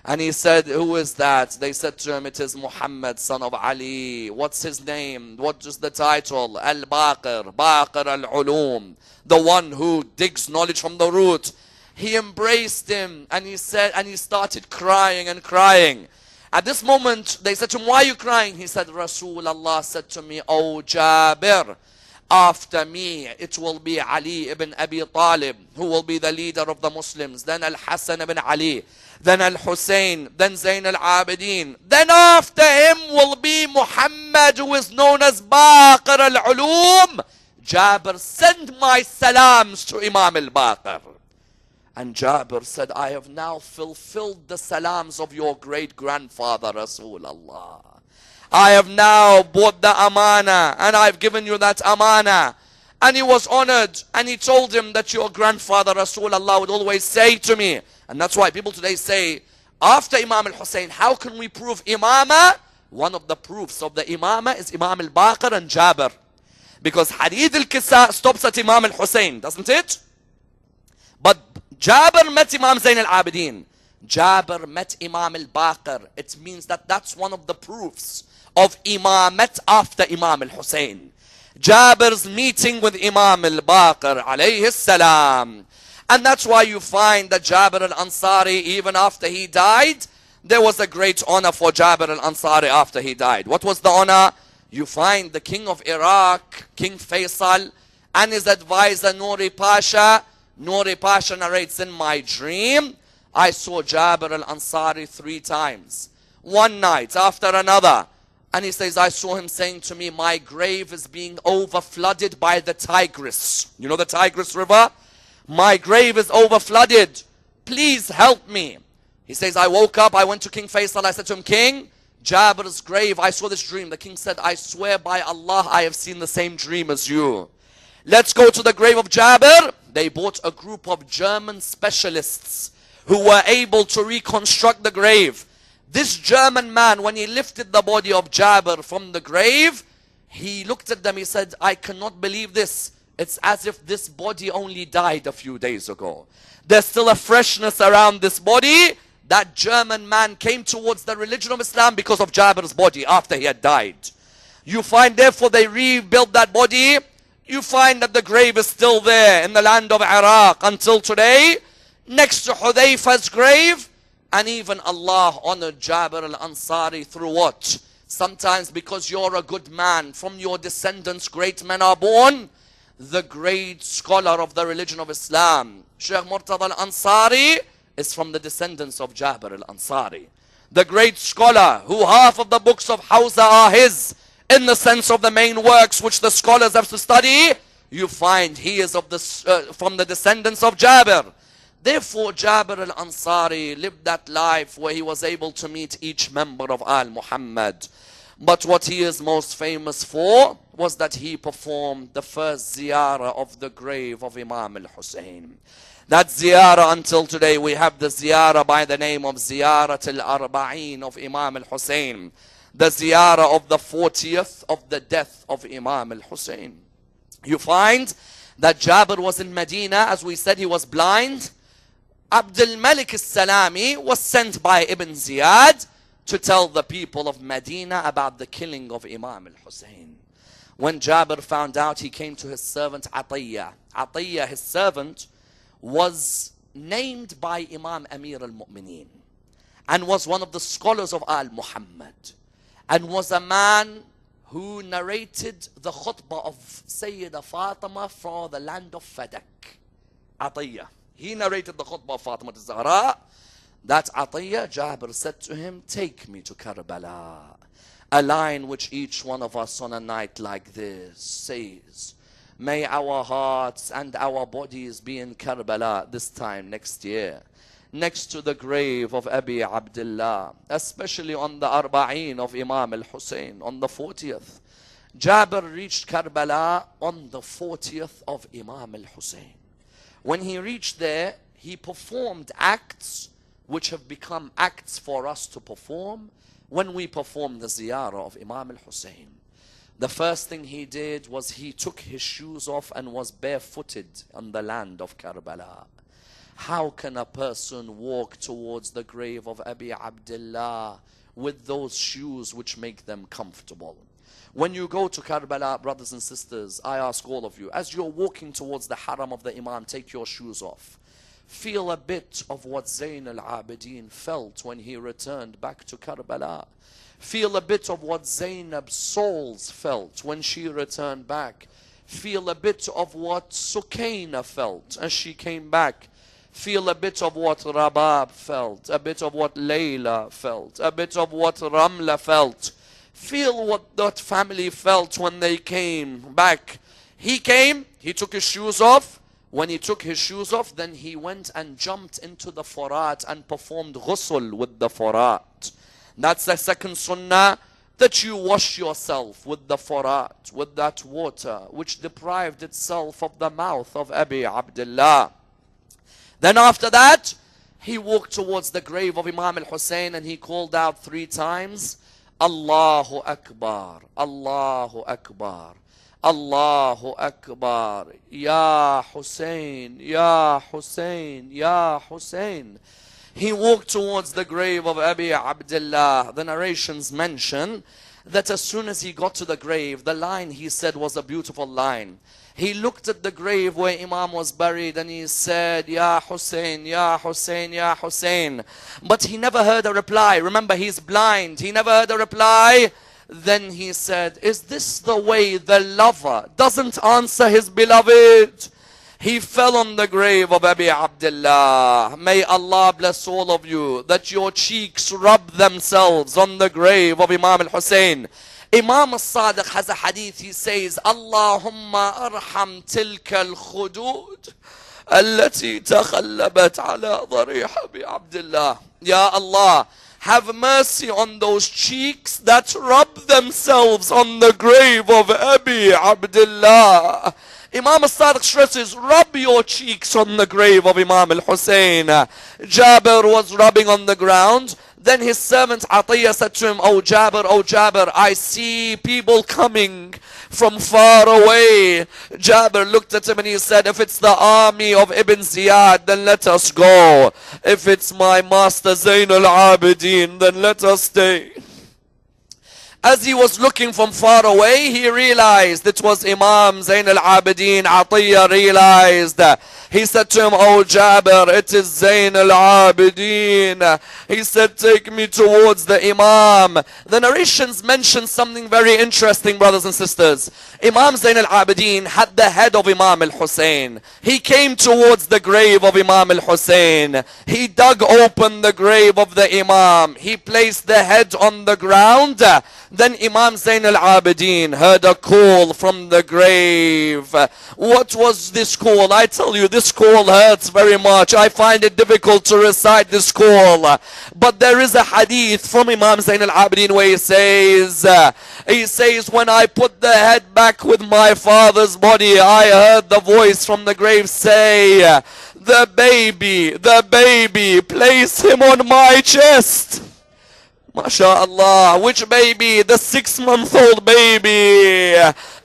And he said, who is that? They said to him, it is Muhammad, son of Ali. What's his name? What is the title? Al-Baqir, Baqir al-Ulum, the one who digs knowledge from the root. He embraced him, and he said, and he started crying and crying. At this moment, they said to him, why are you crying? He said, Rasulullah said to me, oh Jabir, after me it will be Ali ibn Abi Talib, who will be the leader of the Muslims, then Al-Hasan ibn Ali, then Al-Hussein, then Zayn al-Abidin. Then after him will be Muhammad, who is known as Baqir al-Ulum. Jabir, send my salams to Imam al-Baqir. And Jabir said, I have now fulfilled the salams of your great-grandfather Rasulullah. I have now bought the amana, and I've given you that amana. And he was honored, and he told him that your grandfather Rasulullah would always say to me. And that's why people today say, after Imam al-Hussein, how can we prove imama? One of the proofs of the imama is Imam al-Baqir and Jabir. Because Hadith al-Kisa stops at Imam al-Hussein, doesn't it? But Jabir met Imam Zayn al-Abidin. Jabir met Imam al-Baqir. It means that that's one of the proofs of imamat after Imam al-Hussein. Jabir's meeting with Imam al-Baqir alayhi salam. And that's why you find that Jabir al-Ansari, even after he died, there was a great honor for Jabir al-Ansari after he died. What was the honor? You find the king of Iraq, King Faisal, and his advisor Nouri Pasha. Nouri Pasha narrates, in my dream, I saw Jabir al-Ansari 3 times. One night after another. And he says, I saw him saying to me, my grave is being over-flooded by the Tigris. You know the Tigris River? My grave is over-flooded. Please help me. He says, I woke up, I went to King Faisal, I said to him, King, Jabir's grave, I saw this dream. The king said, I swear by Allah, I have seen the same dream as you. Let's go to the grave of Jabir. They brought a group of German specialists who were able to reconstruct the grave. This German man, when he lifted the body of Jabir from the grave, he looked at them, he said, I cannot believe this. It's as if this body only died a few days ago. There's still a freshness around this body. That German man came towards the religion of Islam because of Jabir's body after he had died. You find, therefore, they rebuilt that body. You find that the grave is still there in the land of Iraq until today, next to Hudayfa's grave. And even Allah honored Jabir al-Ansari through what? Sometimes because you're a good man, from your descendants great men are born. The great scholar of the religion of Islam, Sheikh Murtada al-Ansari, is from the descendants of Jabir al-Ansari. The great scholar who half of the books of Hawza are his, in the sense of the main works which the scholars have to study, you find he is of the, from the descendants of Jabir. Therefore, Jabir al-Ansari lived that life where he was able to meet each member of Al Muhammad. But what he is most famous for was that he performed the first ziyarah of the grave of Imam al-Hussein. That ziyarah, until today, we have the ziyarah by the name of Ziyarat al-Arba'een of Imam al-Hussein. The ziyarah of the 40th of the death of Imam al-Hussein. You find that Jabir was in Medina, as we said, he was blind. Abdul Malik al-Salami was sent by Ibn Ziyad to tell the people of Medina about the killing of Imam al-Hussein. When Jabir found out, he came to his servant Atiyah. Atiyah, his servant, was named by Imam Amir al-Mu'mineen and was one of the scholars of Al Muhammad, and was a man who narrated the khutbah of Sayyida Fatima for the land of Fadak. Atiyah. He narrated the khutbah of Fatima al-Zahra. That Atiyah, Jabir said to him, take me to Karbala. A line which each one of us on a night like this says, may our hearts and our bodies be in Karbala this time next year, next to the grave of Abi Abdullah, especially on the Arba'een of Imam al-Hussein, on the 40th. Jabir reached Karbala on the 40th of Imam al-Hussein. When he reached there, he performed acts which have become acts for us to perform when we perform the ziyarah of Imam al-Hussein. The first thing he did was he took his shoes off and was barefooted on the land of Karbala. How can a person walk towards the grave of Abi Abdullah with those shoes which make them comfortable? When you go to Karbala, brothers and sisters, I ask all of you, as you're walking towards the haram of the Imam, take your shoes off. Feel a bit of what Zayn al-Abidin felt when he returned back to Karbala. Feel a bit of what Zainab's souls felt when she returned back. Feel a bit of what Sukaina felt as she came back. Feel a bit of what Rabab felt, a bit of what Layla felt, a bit of what Ramla felt. Feel what that family felt when they came back. He came, he took his shoes off. When he took his shoes off, then he went and jumped into the Furat and performed ghusl with the Furat. That's the second sunnah, that you wash yourself with the Furat, with that water which deprived itself of the mouth of Abi Abdullah. Then after that, he walked towards the grave of Imam al-Hussein and he called out 3 times, Allahu Akbar, Allahu Akbar, Allahu Akbar, Ya Hussein, Ya Hussein, Ya Hussein. He walked towards the grave of Abi Abdullah. The narrations mention that as soon as he got to the grave, the line he said was a beautiful line. He looked at the grave where Imam was buried and he said, Ya Hussein, Ya Hussein, Ya Hussein. But he never heard a reply. Remember, he's blind. He never heard a reply. Then he said, is this the way the lover doesn't answer his beloved? He fell on the grave of Abi Abdullah. May Allah bless all of you, that your cheeks rub themselves on the grave of Imam al-Hussein. Imam al-Sadiq has a hadith, he says, Allahumma arham tilka al-khudud allati takhallabat ala dharih Abi Abdullah. Ya Allah, have mercy on those cheeks that rub themselves on the grave of Abi Abdullah. Imam al-Sadiq stresses, rub your cheeks on the grave of Imam al-Hussein. Jabir was rubbing on the ground. Then his servant Atiyah said to him, oh Jabir, I see people coming from far away. Jabir looked at him and he said, if it's the army of Ibn Ziyad, then let us go. If it's my master Zain al-Abidin, then let us stay. As he was looking from far away, he realized it was Imam Zain al-Abidin. Atiyah realized. He said to him, oh Jabir, it is Zain al-Abidin. He said, take me towards the Imam. The narrations mention something very interesting, brothers and sisters. Imam Zain al-Abidin had the head of Imam al-Hussein. He came towards the grave of Imam al-Hussein. He dug open the grave of the Imam. He placed the head on the ground. Then Imam Zain al-Abidin heard a call from the grave. What was this call? I tell you, this call hurts very much. I find it difficult to recite this call. But there is a hadith from Imam Zain al-Abidin where he says, when I put the head back with my father's body, I heard the voice from the grave say, the baby, place him on my chest. MashaAllah. Which baby? The 6-month-old baby.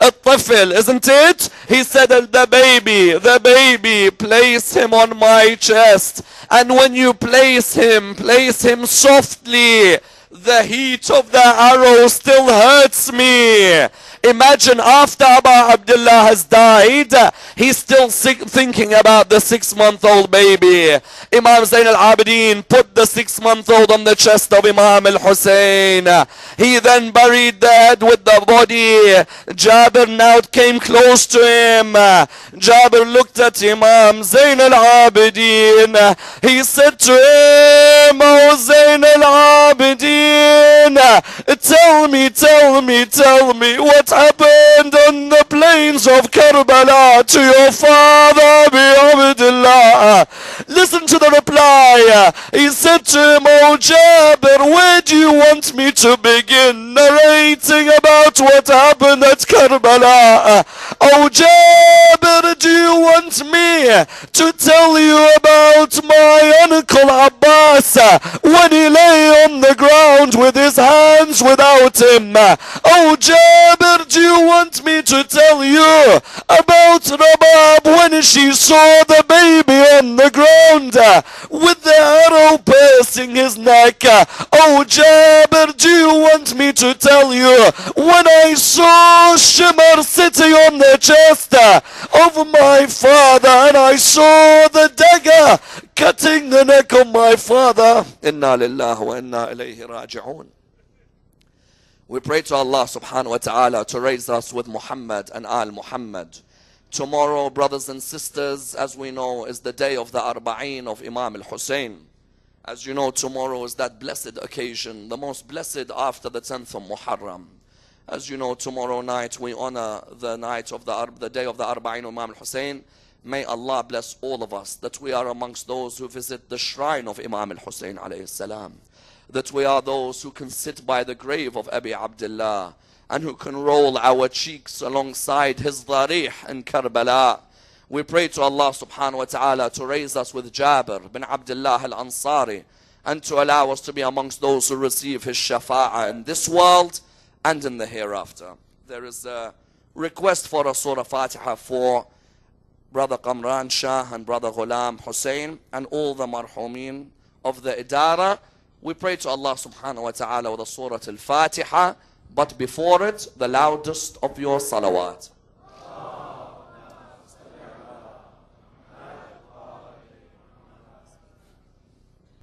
الطفل, isn't it? He said, the baby, place him on my chest. And when you place him softly. The heat of the arrow still hurts me. Imagine after Abu Abdullah has died, he's still thinking about the 6-month-old baby. Imam Zain al-Abidin put the 6-month-old on the chest of Imam al-Hussein. He then buried the head with the body. Jabir now came close to him. Jabir looked at Imam Zain al-Abidin. He said to him, oh Zain al-Abidin, tell me what happened on the plains of Karbala to your father Abu Abdullah. Listen to the reply. He said to him, oh Jabir, where do you want me to begin narrating about what happened at Karbala? Oh Jabir, do you want me to tell you about my uncle Abbas when he lay on the ground with his hands without him? Oh Jabir, do you want me to tell you about Rabab when she saw the baby on the ground with the arrow piercing his neck? Oh Jabir, do you want me to tell you when I saw Shimmer sitting on the chest of my father and I saw the dagger cutting the neck of my father? Inna lillahi wa inna ilayhi raji'un. We pray to Allah subhanahu wa ta'ala to raise us with Muhammad and Al Muhammad. Tomorrow, brothers and sisters, as we know, is the day of the Arba'een of Imam al-Hussein. As you know, tomorrow is that blessed occasion, the most blessed after the 10th of Muharram. As you know, tomorrow night we honor the night of the day of the Arba'een of Imam al-Hussein. May Allah bless all of us that we are amongst those who visit the shrine of Imam al-Hussein alayhi salam. That we are those who can sit by the grave of Abi Abdullah and who can roll our cheeks alongside his dharih in Karbala. We pray to Allah subhanahu wa ta'ala to raise us with Jabir bin Abdullah al-Ansari and to allow us to be amongst those who receive his shafa'ah in this world and in the hereafter. There is a request for a Surah Fatiha for Brother Qamran Shah and Brother Ghulam Hussein and all the marhumin of the Idara. We pray to Allah subhanahu wa ta'ala with the Surah Al-Fatiha, but before it, the loudest of your salawat.